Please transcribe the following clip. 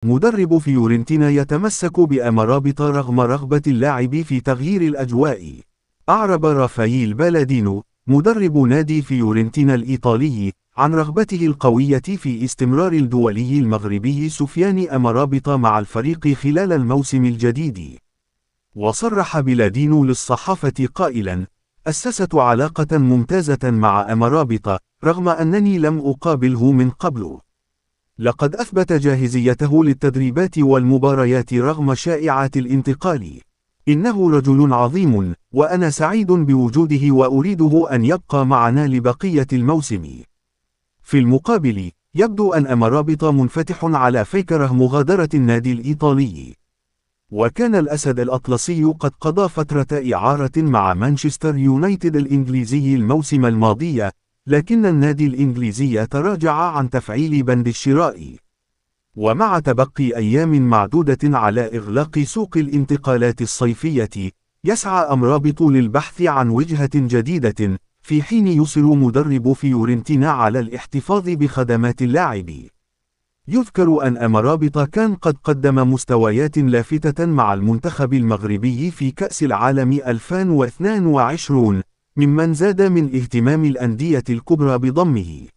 مدرب فيورنتينا يتمسك بأمرابط رغم رغبة اللاعب في تغيير الأجواء. أعرب رافائيل بالادينو، مدرب نادي فيورنتينا الإيطالي، عن رغبته القوية في استمرار الدولي المغربي سفيان أمرابط مع الفريق خلال الموسم الجديد. وصرح بلادينو للصحافة قائلاً: أسست علاقة ممتازة مع أمرابط، رغم أنني لم أقابله من قبل. لقد أثبت جاهزيته للتدريبات والمباريات رغم شائعات الانتقال. إنه رجل عظيم، وأنا سعيد بوجوده وأريده أن يبقى معنا لبقية الموسم. في المقابل، يبدو أن أمرابط منفتح على فكرة مغادرة النادي الإيطالي. وكان الأسد الأطلسي قد قضى فترة إعارة مع مانشستر يونايتد الإنجليزي الموسم الماضي، لكن النادي الإنجليزي تراجع عن تفعيل بند الشراء. ومع تبقي أيام معدودة على إغلاق سوق الانتقالات الصيفية، يسعى أمرابط للبحث عن وجهة جديدة، في حين يصر مدرب فيورنتينا على الاحتفاظ بخدمات اللاعب. يذكر أن أمرابط كان قد قدم مستويات لافتة مع المنتخب المغربي في كأس العالم 2022، ممن زاد من اهتمام الأندية الكبرى بضمه.